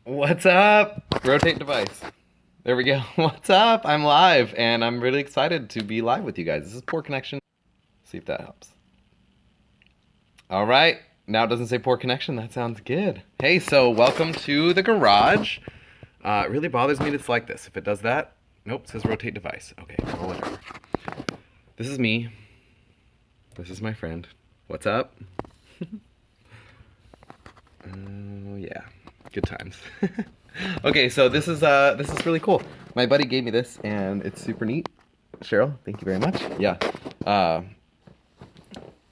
What's up? Rotate device. There we go. What's up? I'm live, and I'm really excited to be live with you guys. This is poor connection. See if that helps. All right. Now it doesn't say poor connection. That sounds good. Hey, so welcome to the garage. It really bothers me that it's like this. If it does that, nope, it says rotate device. Okay, well, whatever. This is me. This is my friend. What's up? Yeah. Good times. Okay, so this is really cool. My buddy gave me this, and it's super neat. Cheryl, thank you very much. Yeah.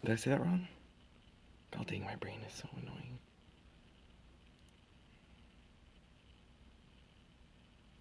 Did I say that wrong? God dang, my brain is so annoying.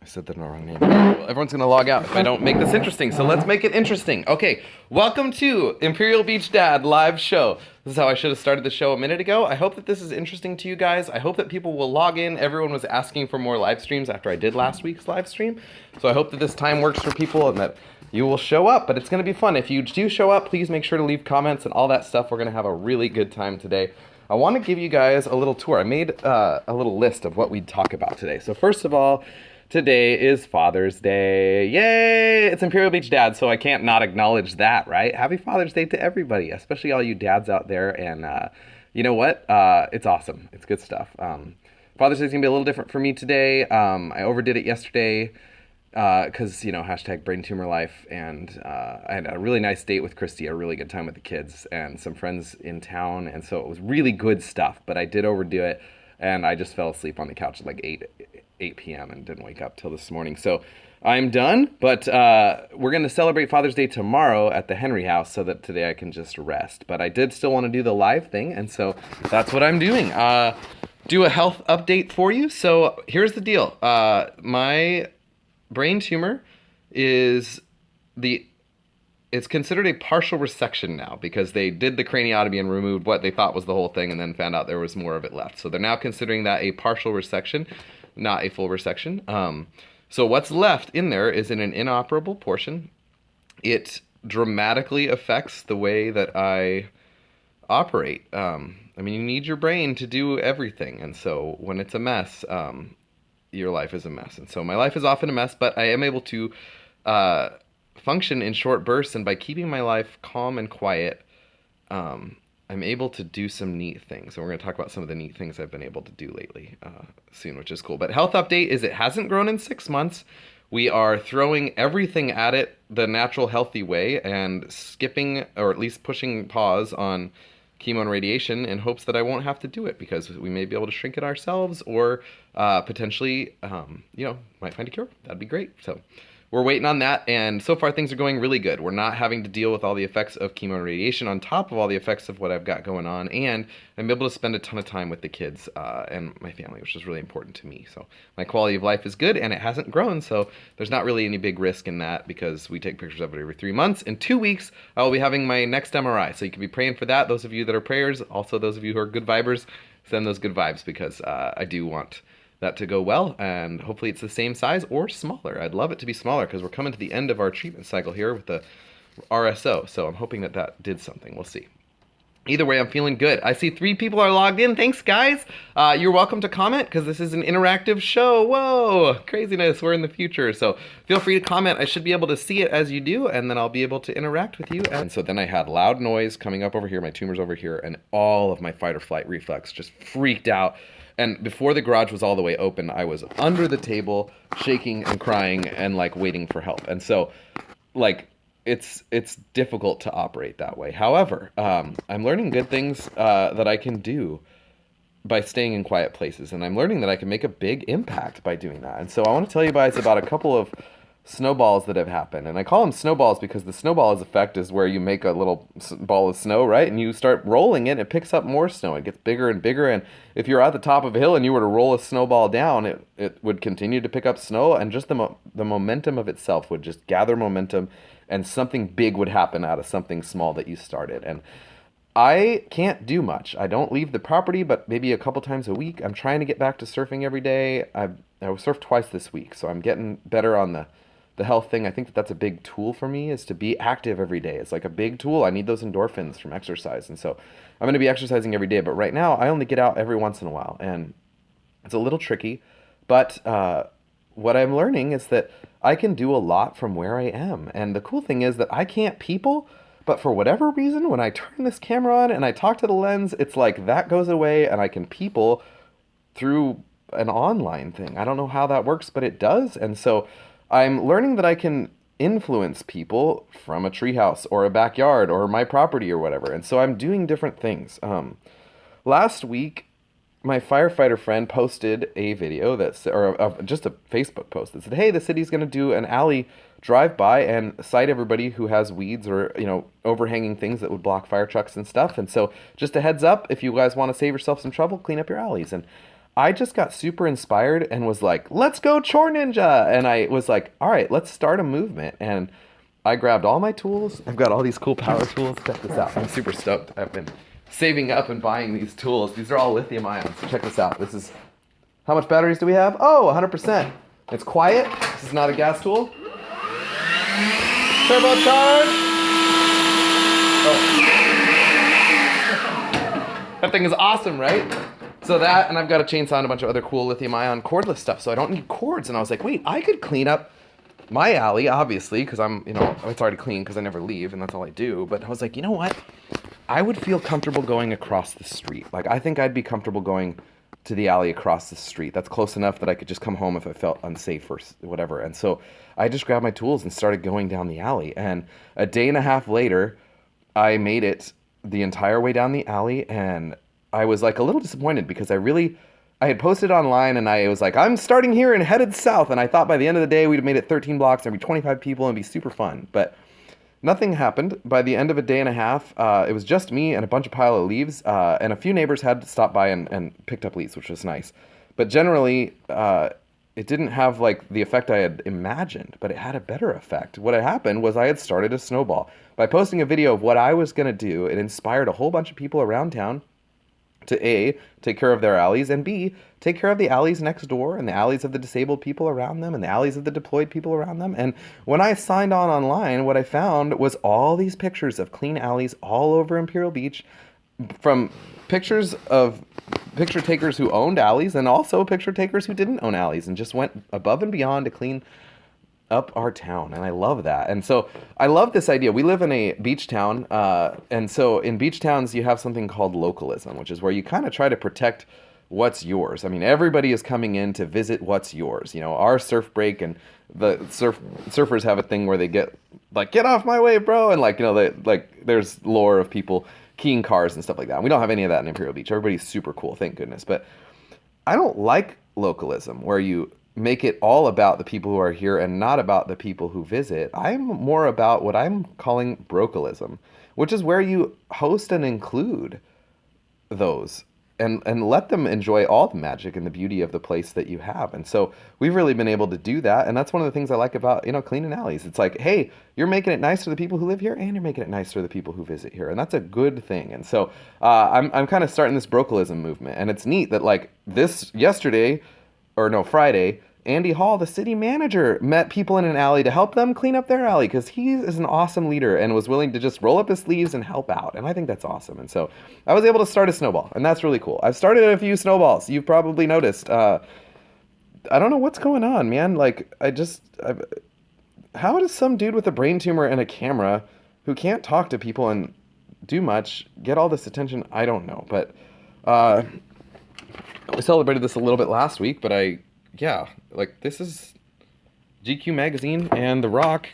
I said the wrong name. Well, everyone's gonna log out if I don't make this interesting, so let's make it interesting. Okay, welcome to Imperial Beach Dad live show. This is how I should have started the show a minute ago. I hope that this is interesting to you guys. I hope that people will log in. Everyone was asking for more live streams after I did last week's live stream, so I hope that this time works for people and that you will show up, but it's gonna be fun. If you do show up, please make sure to leave comments and all that stuff. We're gonna have a really good time today. I want to give you guys a little tour. I made a little list of what we'd talk about today. So first of all, today is Father's Day. Yay! It's Imperial Beach Dad, so I can't not acknowledge that, right? Happy Father's Day to everybody, especially all you dads out there. And you know what? It's awesome. It's good stuff. Father's Day is going to be a little different for me today. I overdid it yesterday because, hashtag brain tumor life. And I had a really nice date with Christy, a really good time with the kids and some friends in town. And so it was really good stuff, but I did overdo it. And I just fell asleep on the couch at like 8 p.m. and didn't wake up till this morning. So I'm done, but we're going to celebrate Father's Day tomorrow at the Henry house so that today I can just rest. But I did still want to do the live thing, and so that's what I'm doing. Do a health update for you. So here's the deal. My brain tumor is it's considered a partial resection now because they did the craniotomy and removed what they thought was the whole thing and then found out there was more of it left. So they're now considering that a partial resection, not a full resection. So what's left in there is in an inoperable portion. It dramatically affects the way that I operate. You need your brain to do everything. And so when it's a mess, your life is a mess. And so my life is often a mess, but I am able to function in short bursts, and by keeping my life calm and quiet, I'm able to do some neat things. And we're going to talk about some of the neat things I've been able to do lately soon, which is cool. But health update is it hasn't grown in 6 months. We are throwing everything at it the natural, healthy way and skipping, or at least pushing pause on chemo and radiation in hopes that I won't have to do it because we may be able to shrink it ourselves or potentially, might find a cure. That'd be great. So we're waiting on that, and so far things are going really good. We're not having to deal with all the effects of chemo and radiation on top of all the effects of what I've got going on, and I'm able to spend a ton of time with the kids and my family, which is really important to me. So my quality of life is good, and it hasn't grown, so there's not really any big risk in that because we take pictures of it every 3 months. In 2 weeks, I will be having my next MRI, so you can be praying for that. Those of you that are prayers, also those of you who are good vibers, send those good vibes because I do want that to go well, and hopefully it's the same size or smaller. I'd love it to be smaller because we're coming to the end of our treatment cycle here with the RSO, so I'm hoping that did something. We'll see. Either way, I'm feeling good. I see 3 people are logged in. Thanks, guys. You're welcome to comment because this is an interactive show. Whoa, craziness. We're in the future, so feel free to comment. I should be able to see it as you do, and then I'll be able to interact with you. And so then I had loud noise coming up over here, my tumor's over here, and all of my fight or flight reflex just freaked out. And before the garage was all the way open, I was under the table, shaking and crying and waiting for help. And so, it's difficult to operate that way. However, I'm learning good things that I can do by staying in quiet places, and I'm learning that I can make a big impact by doing that. And so I want to tell you guys about a couple of snowballs that have happened, and I call them snowballs because the snowball's effect is where you make a little ball of snow, right, and you start rolling it, and it picks up more snow. It gets bigger and bigger, and if you're at the top of a hill and you were to roll a snowball down, it would continue to pick up snow, and just the momentum of itself would just gather momentum, and something big would happen out of something small that you started. And I can't do much. I don't leave the property, but maybe a couple times a week. I'm trying to get back to surfing every day. I surfed twice this week, so I'm getting better on the the health thing, I think that that's a big tool for me, is to be active every day. It's like a big tool. I need those endorphins from exercise. And so I'm going to be exercising every day. But right now, I only get out every once in a while. And it's a little tricky. But what I'm learning is that I can do a lot from where I am. And the cool thing is that I can't people. But for whatever reason, when I turn this camera on and I talk to the lens, it's like that goes away and I can people through an online thing. I don't know how that works, but it does. And so I'm learning that I can influence people from a treehouse or a backyard or my property or whatever. And so I'm doing different things. Last week, my firefighter friend posted a video just a Facebook post that said, "Hey, the city's going to do an alley drive-by and cite everybody who has weeds or, overhanging things that would block fire trucks and stuff. And so just a heads up, if you guys want to save yourself some trouble, clean up your alleys." And I just got super inspired and was like, let's go Chore Ninja. And I was like, all right, let's start a movement. And I grabbed all my tools. I've got all these cool power tools. Check this out. I'm super stoked. I've been saving up and buying these tools. These are all lithium ions. So check this out. This is, how much batteries do we have? Oh, 100%. It's quiet. This is not a gas tool. Turbocharge. Oh. That thing is awesome, right? So that, and I've got a chainsaw and a bunch of other cool lithium ion cordless stuff, so I don't need cords. And I was like, wait, I could clean up my alley, obviously, because it's already clean because I never leave and that's all I do. But I was like, you know what? I would feel comfortable going across the street. Like, I think I'd be comfortable going to the alley across the street. That's close enough that I could just come home if I felt unsafe or whatever. And so I just grabbed my tools and started going down the alley. And a day and a half later, I made it the entire way down the alley, and I was like a little disappointed because I had posted online and I was like, I'm starting here and headed south. And I thought by the end of the day, we'd have made it 13 blocks, there'd be 25 people and it'd be super fun. But nothing happened. By the end of a day and a half, it was just me and a bunch of pile of leaves, and a few neighbors had stopped by and picked up leaves, which was nice. But generally, it didn't have like the effect I had imagined, but it had a better effect. What had happened was I had started a snowball. By posting a video of what I was going to do, it inspired a whole bunch of people around town to A, take care of their alleys, and B, take care of the alleys next door and the alleys of the disabled people around them and the alleys of the deployed people around them. And when I signed on online, what I found was all these pictures of clean alleys all over Imperial Beach, from pictures of picture takers who owned alleys and also picture takers who didn't own alleys, and just went above and beyond to clean up our town. And I love that. And so I love this idea. We live in a beach town, and so in beach towns you have something called localism, which is where you kind of try to protect what's yours. I mean, everybody is coming in to visit what's yours. Our surf break, and the surfers have a thing where they get off my wave, bro, and there's lore of people keying cars and stuff like that. And we don't have any of that in Imperial Beach. Everybody's super cool, thank goodness. But I don't like localism, where you make it all about the people who are here and not about the people who visit. I'm more about what I'm calling brocalism, which is where you host and include those and let them enjoy all the magic and the beauty of the place that you have. And so we've really been able to do that. And that's one of the things I like about, cleaning alleys. It's like, hey, you're making it nice for the people who live here and you're making it nice for the people who visit here. And that's a good thing. And so I'm kind of starting this brocalism movement. And it's neat that Friday, Andy Hall, the city manager, met people in an alley to help them clean up their alley, because he is an awesome leader and was willing to just roll up his sleeves and help out. And I think that's awesome. And so I was able to start a snowball, and that's really cool. I've started a few snowballs. You've probably noticed. I don't know what's going on, man. How does some dude with a brain tumor and a camera who can't talk to people and do much get all this attention? I don't know. But we celebrated this a little bit last week, but this is GQ Magazine and The Rock.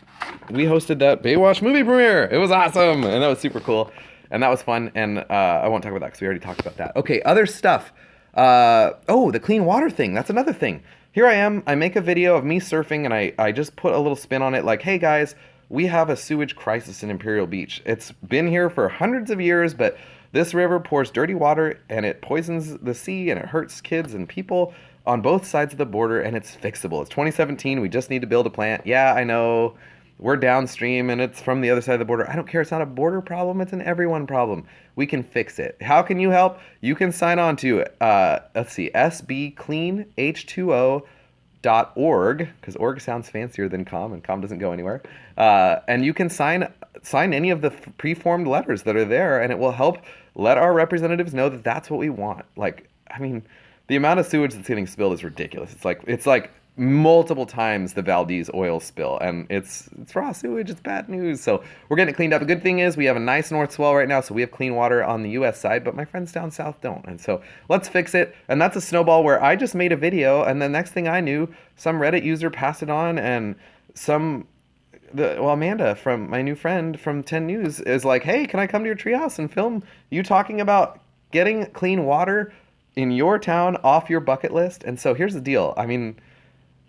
We hosted that Baywatch movie premiere. It was awesome, and that was super cool, and that was fun, and I won't talk about that because we already talked about that. Okay, other stuff. The clean water thing. That's another thing. Here I am. I make a video of me surfing, and I just put a little spin on it like, hey guys, we have a sewage crisis in Imperial Beach. It's been here for hundreds of years, but this river pours dirty water, and it poisons the sea, and it hurts kids and people on both sides of the border, and it's fixable. It's 2017. We just need to build a plant. Yeah, I know. We're downstream, and it's from the other side of the border. I don't care. It's not a border problem. It's an everyone problem. We can fix it. How can you help? You can sign on to, sbcleanh2o.org. imperialbeach.org, because org sounds fancier than com, and com doesn't go anywhere. And you can sign any of the preformed letters that are there, and it will help let our representatives know that that's what we want. Like, I mean, the amount of sewage that's getting spilled is ridiculous. It's like multiple times the Valdez oil spill, and it's raw sewage. It's bad news. So we're getting it cleaned up. The good thing is we have a nice north swell right now, so we have clean water on the U.S. side, but my friends down south don't. And so let's fix it. And that's a snowball where I just made a video, and the next thing I knew, some Reddit user passed it on, and Amanda, from my new friend from 10 News, is like, hey, can I come to your treehouse and film you talking about getting clean water in your town off your bucket list? And so here's the deal. I mean,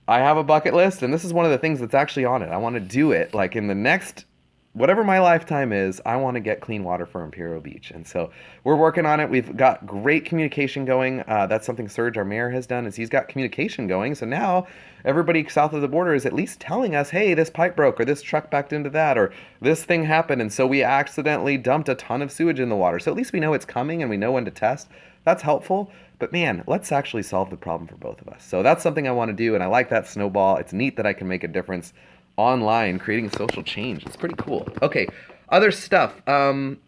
I have a bucket list, and this is one of the things that's actually on it. I want to do it, like, in the next, whatever my lifetime is, I want to get clean water for Imperial Beach. And so we're working on it. We've got great communication going. That's something Serge, our mayor, has done, is he's got communication going. So now everybody south of the border is at least telling us, hey, this pipe broke, or this truck backed into that, or this thing happened, and so we accidentally dumped a ton of sewage in the water. So at least we know it's coming, and we know when to test. That's helpful. But man, let's actually solve the problem for both of us. So that's something I want to do, and I like that snowball. It's neat that I can make a difference online, creating social change. It's pretty cool. Okay, other stuff. Upcoming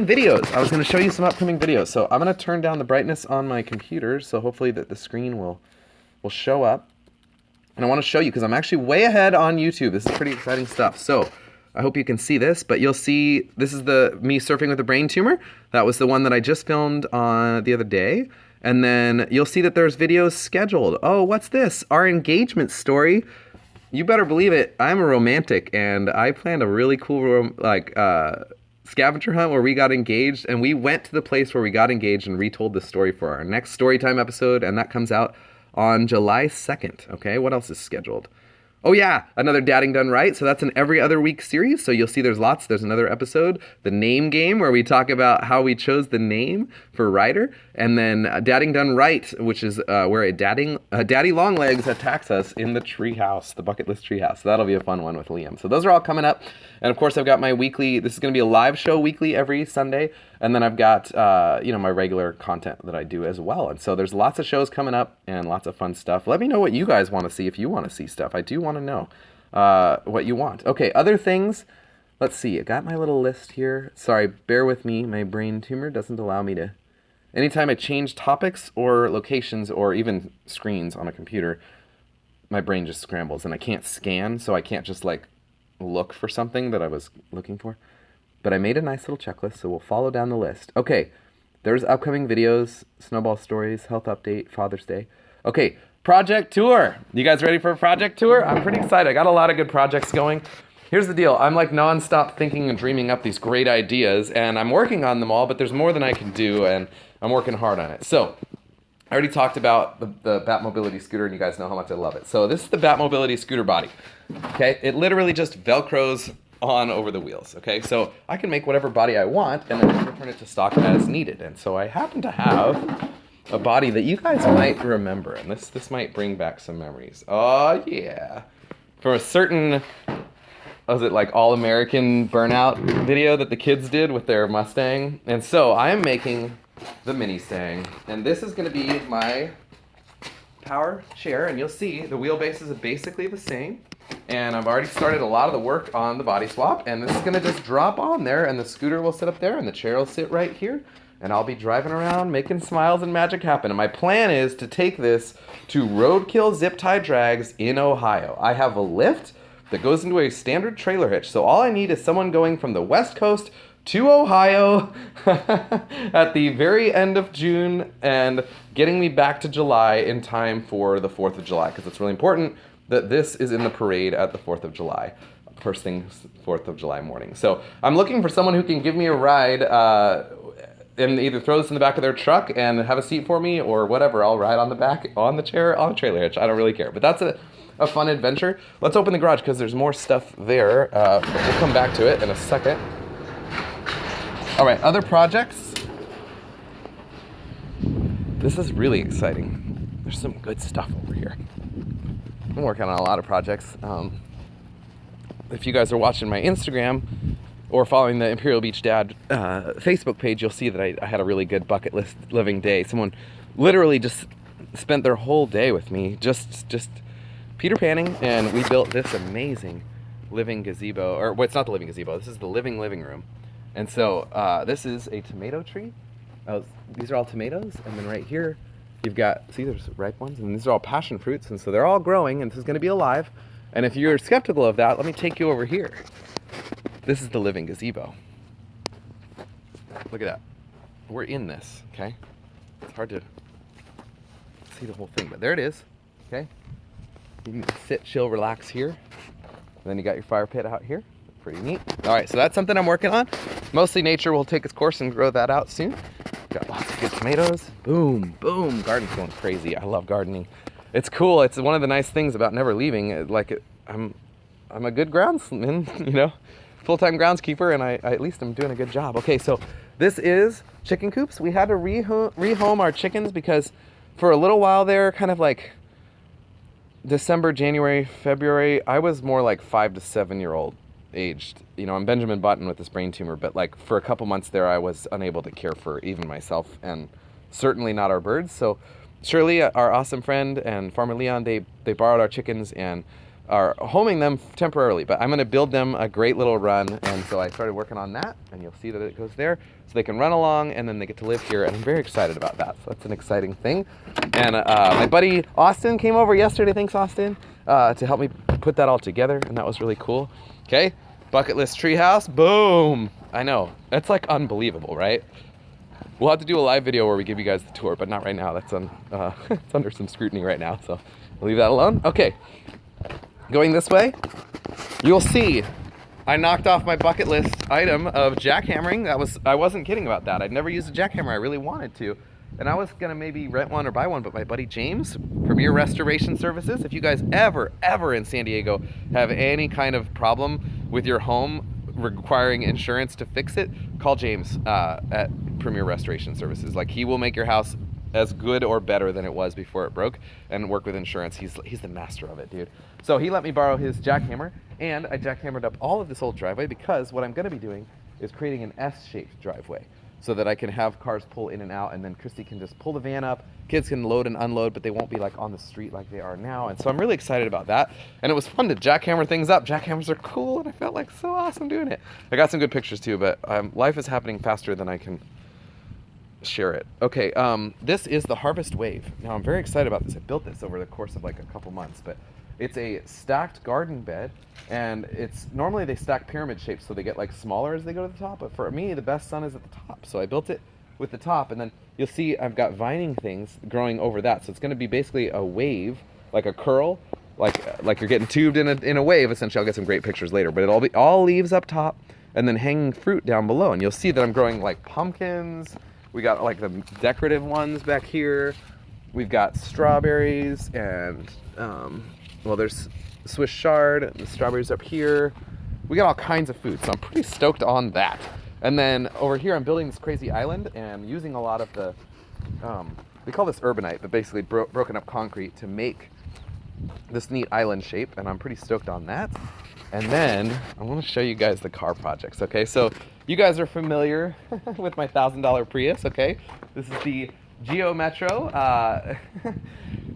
videos. I was going to show you some upcoming videos. So I'm going to turn down the brightness on my computer, so hopefully that the screen will show up. And I want to show you, because I'm actually way ahead on YouTube. This is pretty exciting stuff. So I hope you can see this, but you'll see, this is me surfing with a brain tumor. That was the one that I just filmed on the other day. And then you'll see that there's videos scheduled. Oh, what's this? Our engagement story. You better believe it. I'm a romantic, and I planned a really cool scavenger hunt where we got engaged, and we went to the place where we got engaged and retold the story for our next Storytime episode, and that comes out on July 2nd. Okay, what else is scheduled? Oh yeah, another Dadding Done Right. So that's an every other week series. So you'll see there's lots. There's another episode, the name game, where we talk about how we chose the name for Ryder. And then Dadding Done Right, which is where a daddy longlegs attacks us in the treehouse, the bucket list treehouse. So that'll be a fun one with Liam. So those are all coming up. And of course, I've got my weekly, this is going to be a live show weekly every Sunday. And then I've got, my regular content that I do as well. And so there's lots of shows coming up and lots of fun stuff. Let me know what you guys want to see if you want to see stuff. I do want to know what you want. Okay, other things. Let's see. I got my little list here. Sorry, bear with me. My brain tumor doesn't allow me to. Anytime I change topics or locations or even screens on a computer, my brain just scrambles and I can't scan, so I can't just look for something that I was looking for. But I made a nice little checklist, so we'll follow down the list. Okay, there's upcoming videos, Snowball Stories, Health Update, Father's Day. Okay, project tour. You guys ready for a project tour? I'm pretty excited. I got a lot of good projects going. Here's the deal. I'm nonstop thinking and dreaming up these great ideas, and I'm working on them all, but there's more than I can do, and I'm working hard on it. So I already talked about the Bat Mobility scooter, and you guys know how much I love it. So this is the Bat Mobility scooter body. Okay, it literally just Velcros on over the wheels. Okay, so I can make whatever body I want and then return it to stock as needed. And so I happen to have a body that you guys might remember, and this might bring back some memories. Oh yeah, from a certain, was it All-American Burnout video that the kids did with their Mustang? And so I am making the Mini Stang, and this is going to be my power chair, and you'll see the wheelbase is basically the same. And I've already started a lot of the work on the body swap, and this is going to just drop on there, and the scooter will sit up there, and the chair will sit right here, and I'll be driving around making smiles and magic happen. And my plan is to take this to Roadkill Zip Tie Drags in Ohio. I have a lift that goes into a standard trailer hitch, so all I need is someone going from the West Coast to Ohio at the very end of June and getting me back to July in time for the 4th of July, because it's really important that this is in the parade at the 4th of July. First thing, 4th of July morning. So I'm looking for someone who can give me a ride and either throw this in the back of their truck and have a seat for me, or whatever. I'll ride on the back, on the chair, on a trailer hitch. I don't really care. But that's a fun adventure. Let's open the garage because there's more stuff there. We'll come back to it in a second. All right, other projects. This is really exciting. There's some good stuff over here. I'm working on a lot of projects. If you guys are watching my Instagram or following the Imperial Beach Dad Facebook page, you'll see that I had a really good bucket list living day. Someone literally just spent their whole day with me just Peter Panning, and we built this amazing living gazebo, or well, it's not the living gazebo, this is the living room. And so this is a tomato tree. These are all tomatoes, and then right here you've got, see, there's ripe ones, and these are all passion fruits, and so they're all growing, and this is going to be alive. And if you're skeptical of that, let me take you over here. This is the living gazebo. Look at that. We're in this, okay? It's hard to see the whole thing, but there it is, okay? You can sit, chill, relax here. And then you got your fire pit out here. Pretty neat. All right, so that's something I'm working on. Mostly nature will take its course and grow that out soon. Got lots of good tomatoes. Boom, boom. Garden's going crazy. I love gardening. It's cool. It's one of the nice things about never leaving. Like, I'm a good groundsman, you know, full-time groundskeeper, and I at least I'm doing a good job. Okay, so this is chicken coops. We had to rehome our chickens because for a little while there, kind of like December, January, February, I was more like 5 to 7 year old aged. You know, I'm Benjamin Button with this brain tumor, but like for a couple months there, I was unable to care for even myself, and certainly not our birds. So Shirley, our awesome friend, and Farmer Leon, they borrowed our chickens and are homing them temporarily, but I'm going to build them a great little run. And so I started working on that, and you'll see that it goes there so they can run along, and then they get to live here, and I'm very excited about that. So that's an exciting thing. And my buddy Austin came over yesterday, thanks Austin, to help me put that all together, and that was really cool. Okay, bucket list treehouse, boom. I know, that's like unbelievable, right? We'll have to do a live video where we give you guys the tour, but not right now. That's it's under some scrutiny right now, so we'll leave that alone. Okay, going this way, you'll see I knocked off my bucket list item of jackhammering. I wasn't kidding about that. I'd never used a jackhammer. I really wanted to, and I was gonna maybe rent one or buy one, but my buddy James, Premier Restoration Services, if you guys ever in San Diego have any kind of problem with your home requiring insurance to fix it, call James at Premier Restoration Services. Like, he will make your house as good or better than it was before it broke, and work with insurance. He's the master of it, dude. So he let me borrow his jackhammer, and I jackhammered up all of this old driveway, because what I'm going to be doing is creating an S-shaped driveway so that I can have cars pull in and out, and then Christy can just pull the van up, kids can load and unload, but they won't be like on the street like they are now. And so I'm really excited about that, and it was fun to jackhammer things up. Jackhammers are cool, and I felt like so awesome doing it. I got some good pictures too, but life is happening faster than I can share it. Okay, this is the Harvest Wave. Now I'm very excited about this. I built this over the course of like a couple months, but it's a stacked garden bed, and it's normally they stack pyramid shapes so they get like smaller as they go to the top, but for me the best sun is at the top, so I built it with the top, and then you'll see I've got vining things growing over that, so it's going to be basically a wave, like a curl, like you're getting tubed in a wave essentially. I'll get some great pictures later, but it'll be all leaves up top and then hanging fruit down below, and you'll see that I'm growing like pumpkins. We got like the decorative ones back here. We've got strawberries, and well, there's Swiss chard, and the strawberries up here. We got all kinds of food, so I'm pretty stoked on that. And then over here, I'm building this crazy island and using a lot of the, we call this urbanite, but basically broken up concrete to make this neat island shape, and I'm pretty stoked on that. And then I want to show you guys the car projects, okay? So you guys are familiar with my $1,000 Prius, okay? This is the Geo Metro.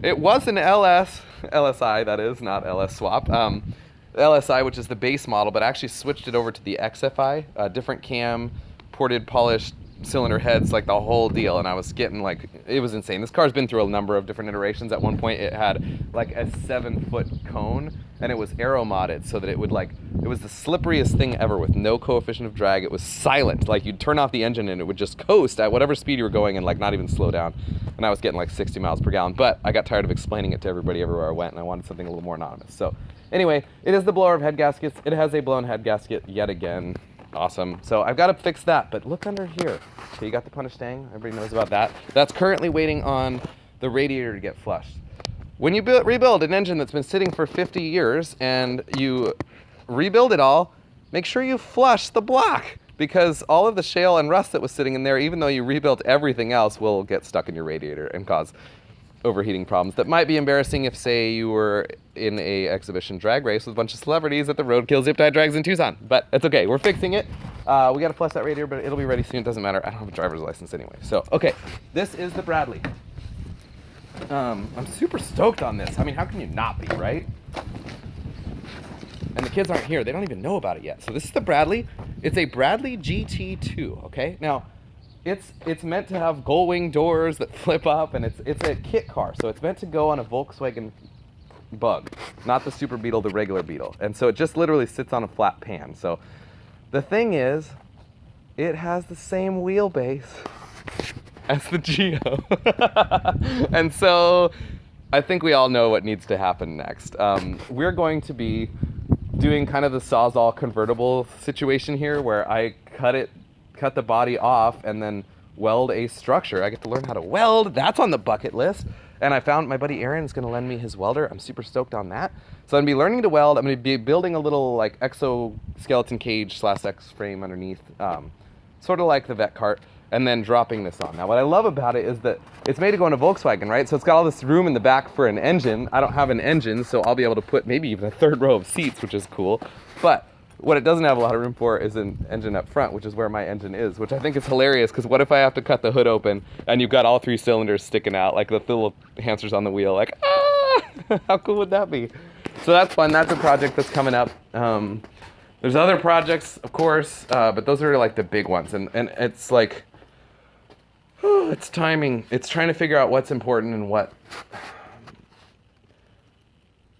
It was an LSI, that is, not LS swap. LSI, which is the base model, but I actually switched it over to the XFI, different cam, ported, polished cylinder heads, like the whole deal, and I was getting like, it was insane. This car's been through a number of different iterations. At one point it had like a 7-foot cone, and it was aero modded so that it would like, it was the slipperiest thing ever with no coefficient of drag. It was silent, like you'd turn off the engine and it would just coast at whatever speed you were going and like not even slow down, and I was getting like 60 miles per gallon, but I got tired of explaining it to everybody everywhere I went, and I wanted something a little more anonymous. So anyway, it is the blower of head gaskets. It has a blown head gasket yet again. Awesome. So I've got to fix that, but look under here. Okay, you got the punish stang. Everybody knows about that. That's currently waiting on the radiator to get flushed. When you rebuild an engine that's been sitting for 50 years and you rebuild it all, make sure you flush the block, because all of the shale and rust that was sitting in there, even though you rebuilt everything else, will get stuck in your radiator and cause overheating problems that might be embarrassing if, say, you were in a exhibition drag race with a bunch of celebrities at the Roadkill Zip Tie Drags in Tucson. But it's okay, we're fixing it. We got to flush that radiator, but it'll be ready soon. It doesn't matter. I don't have a driver's license anyway. So, okay, this is the Bradley. I'm super stoked on this. I mean, how can you not be, right? And the kids aren't here. They don't even know about it yet. So this is the Bradley. It's a Bradley GT2, okay? Now, it's meant to have gull wing doors that flip up, and it's a kit car. So it's meant to go on a Volkswagen Bug, not the Super Beetle, the regular Beetle. And so it just literally sits on a flat pan. So the thing is, it has the same wheelbase as the Geo. And so I think we all know what needs to happen next. We're going to be doing kind of the Sawzall convertible situation here, where I cut the body off and then weld a structure. I get to learn how to weld. That's on the bucket list. And I found my buddy Aaron is going to lend me his welder. I'm super stoked on that. So I'm going to be learning to weld. I'm going to be building a little like exoskeleton cage / X frame underneath, sort of like the vet cart, and then dropping this on. Now what I love about it is that it's made to go in a Volkswagen, right? So it's got all this room in the back for an engine. I don't have an engine, so I'll be able to put maybe even a third row of seats, which is cool. But what it doesn't have a lot of room for is an engine up front, which is where my engine is, which I think is hilarious, because what if I have to cut the hood open and you've got all 3 cylinders sticking out, like the little hamsters on the wheel, like, ah! How cool would that be? So that's fun. That's a project that's coming up. There's other projects, of course, but those are like the big ones. And it's like, it's timing. It's trying to figure out what's important and what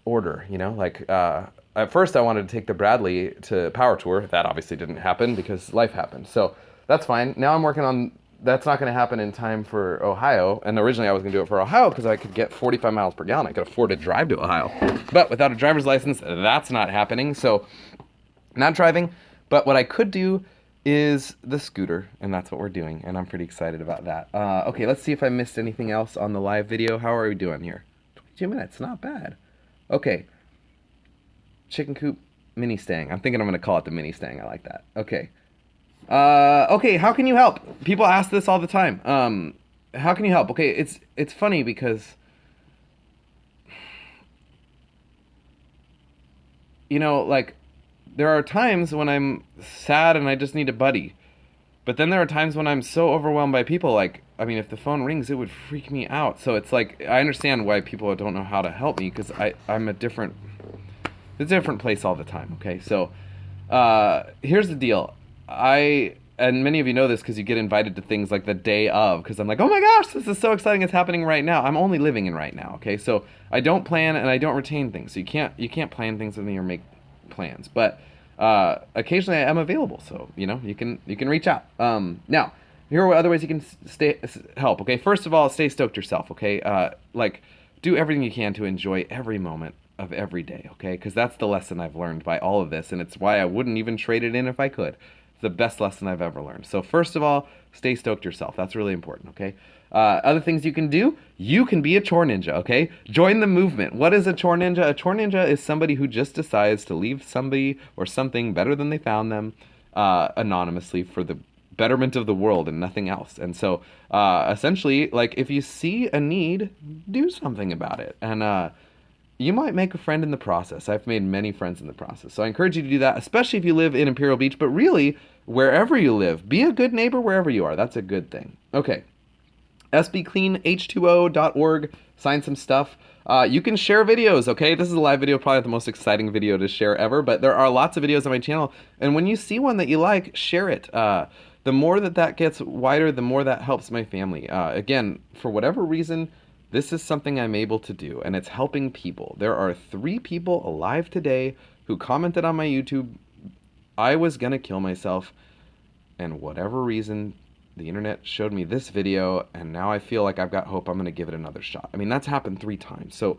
order, you know, like, at first I wanted to take the Bradley to Power Tour. That obviously didn't happen because life happened. So that's fine. Now I'm working on, that's not going to happen in time for Ohio. And originally I was going to do it for Ohio because I could get 45 miles per gallon. I could afford to drive to Ohio. But without a driver's license, that's not happening. So not driving. But what I could do is the scooter. And that's what we're doing. And I'm pretty excited about that. Okay, let's see if I missed anything else on the live video. How are we doing here? 22 minutes. Not bad. Okay. Chicken coop mini stang. I'm thinking I'm going to call it the mini stang. I like that. Okay. Okay, how can you help? People ask this all the time. How can you help? Okay, it's funny because, you know, like, there are times when I'm sad and I just need a buddy. But then there are times when I'm so overwhelmed by people, like, I mean, if the phone rings, it would freak me out. So it's like, I understand why people don't know how to help me, because I'm it's a different place all the time, okay? So, here's the deal. And many of you know this because you get invited to things like the day of, because I'm like, oh my gosh, this is so exciting, it's happening right now. I'm only living in right now, okay? So I don't plan and I don't retain things. So you can't plan things with me or make plans. But occasionally I am available, so, you know, you can reach out. Now, here are other ways you can help, okay? First of all, stay stoked yourself, okay? Like, do everything you can to enjoy every moment of every day, okay? Because that's the lesson I've learned by all of this, and it's why I wouldn't even trade it in if I could. It's the best lesson I've ever learned. So first of all, stay stoked yourself. That's really important, okay? Other things you can do, you can be a chore ninja, okay? Join the movement. What is a chore ninja? A chore ninja is somebody who just decides to leave somebody or something better than they found them anonymously for the betterment of the world and nothing else. And so essentially, like, if you see a need, do something about it. And you might make a friend in the process. I've made many friends in the process. So I encourage you to do that, especially if you live in Imperial Beach. But really, wherever you live, be a good neighbor wherever you are. That's a good thing. Okay. sbcleanh2o.org. Sign some stuff. You can share videos, okay? This is a live video, probably the most exciting video to share ever. But there are lots of videos on my channel. And when you see one that you like, share it. The more that gets wider, the more that helps my family. Again, for whatever reason, this is something I'm able to do, and it's helping people. There are 3 people alive today who commented on my YouTube, I was gonna kill myself, and whatever reason, the internet showed me this video, and now I feel like I've got hope. I'm gonna give it another shot. I mean, that's happened 3 times. So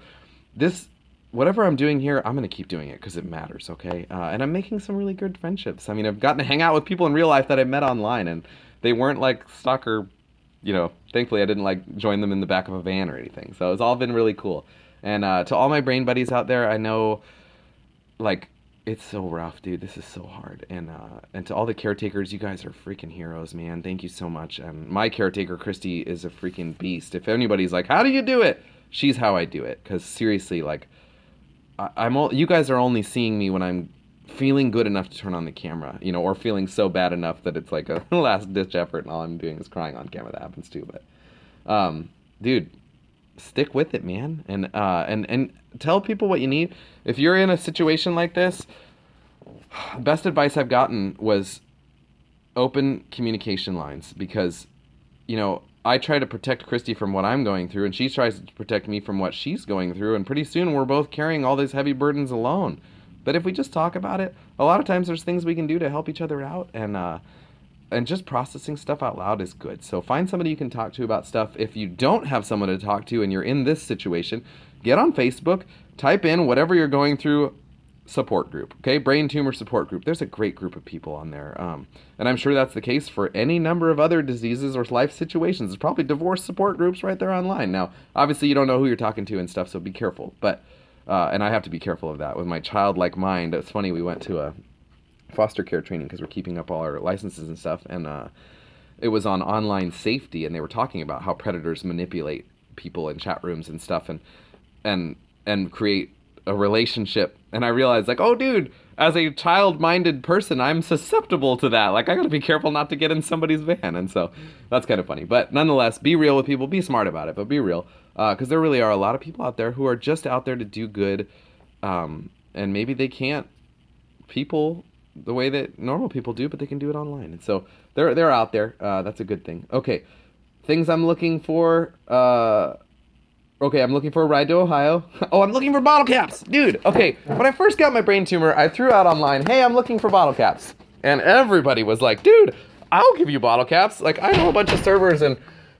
whatever I'm doing here, I'm gonna keep doing it because it matters, okay? And I'm making some really good friendships. I mean, I've gotten to hang out with people in real life that I met online, and they weren't like stalker, you know, thankfully I didn't like join them in the back of a van or anything. So it's all been really cool. And to all my brain buddies out there, I know, like, it's so rough, dude. This is so hard. And to all the caretakers, you guys are freaking heroes, man. Thank you so much. And my caretaker, Christy, is a freaking beast. If anybody's like, how do you do it? She's how I do it. Because seriously, like, you guys are only seeing me when I'm feeling good enough to turn on the camera, you know, or feeling so bad enough that it's like a last ditch effort and all I'm doing is crying on camera. That happens too. But dude, stick with it, man. And tell people what you need. If you're in a situation like this, best advice I've gotten was open communication lines, because, you know, I try to protect Christy from what I'm going through, and she tries to protect me from what she's going through, and pretty soon we're both carrying all these heavy burdens alone. But if we just talk about it, a lot of times there's things we can do to help each other out, and just processing stuff out loud is good. So find somebody you can talk to about stuff. If you don't have someone to talk to and you're in this situation, get on Facebook, type in whatever you're going through, support group, okay? Brain tumor support group. There's a great group of people on there. And I'm sure that's the case for any number of other diseases or life situations. There's probably divorce support groups right there online. Now, obviously you don't know who you're talking to and stuff, so be careful. But, and I have to be careful of that with my childlike mind. It's funny, we went to a foster care training because we're keeping up all our licenses and stuff. And it was on online safety, and they were talking about how predators manipulate people in chat rooms and stuff and create a relationship. And I realized, like, oh dude, as a child-minded person, I'm susceptible to that. Like, I gotta be careful not to get in somebody's van. And so that's kind of funny. But nonetheless, be real with people, be smart about it, but be real. Because there really are a lot of people out there who are just out there to do good. And maybe they can't people the way that normal people do, but they can do it online. And so they're out there. That's a good thing. Okay, things I'm looking for. Okay, I'm looking for a ride to Ohio. Oh, I'm looking for bottle caps. Dude, okay, when I first got my brain tumor, I threw out online, hey, I'm looking for bottle caps. And everybody was like, dude, I'll give you bottle caps. Like, I know a bunch of servers and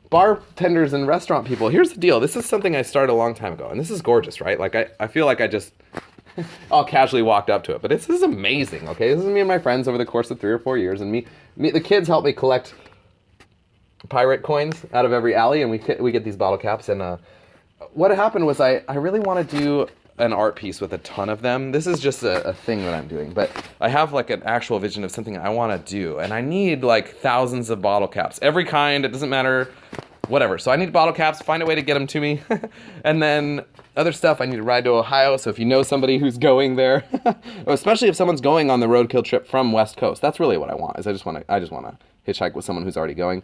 bartenders and restaurant people. Here's the deal. This is something I started a long time ago, and this is gorgeous, right? Like, I feel like I just all casually walked up to it. But this is amazing, okay? This is me and my friends over the course of 3 or 4 years, and me the kids help me collect pirate coins out of every alley, and we get these bottle caps. And what happened was I really want to do an art piece with a ton of them. This is just a thing that I'm doing, but I have like an actual vision of something I want to do, and I need like thousands of bottle caps, every kind. It doesn't matter, whatever. So I need bottle caps, find a way to get them to me. And then other stuff, I need to ride to Ohio. So if you know somebody who's going there, especially if someone's going on the roadkill trip from West Coast, that's really what I want. Is I just want to hitchhike with someone who's already going.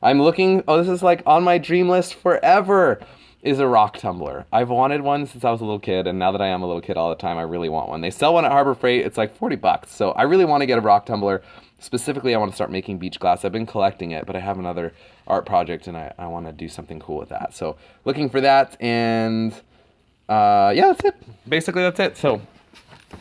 I'm looking. Oh, this is like on my dream list forever. Is a rock tumbler. I've wanted one since I was a little kid, and now that I am a little kid all the time, I really want one. They sell one at Harbor Freight. It's like $40. So I really want to get a rock tumbler. Specifically, I want to start making beach glass. I've been collecting it, but I have another art project, and I want to do something cool with that. So looking for that, and yeah, that's it. Basically, that's it. So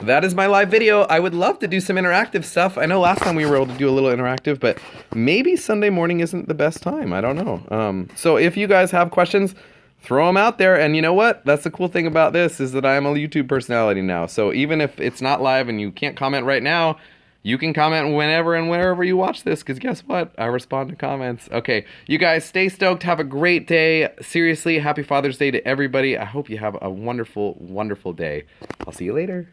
that is my live video. I would love to do some interactive stuff. I know last time we were able to do a little interactive, but maybe Sunday morning isn't the best time. I don't know. So if you guys have questions, throw them out there. And you know what? That's the cool thing about this, is that I am a YouTube personality now. So even if it's not live and you can't comment right now, you can comment whenever and wherever you watch this, because guess what? I respond to comments. Okay, you guys stay stoked. Have a great day. Seriously, happy Father's Day to everybody. I hope you have a wonderful, wonderful day. I'll see you later.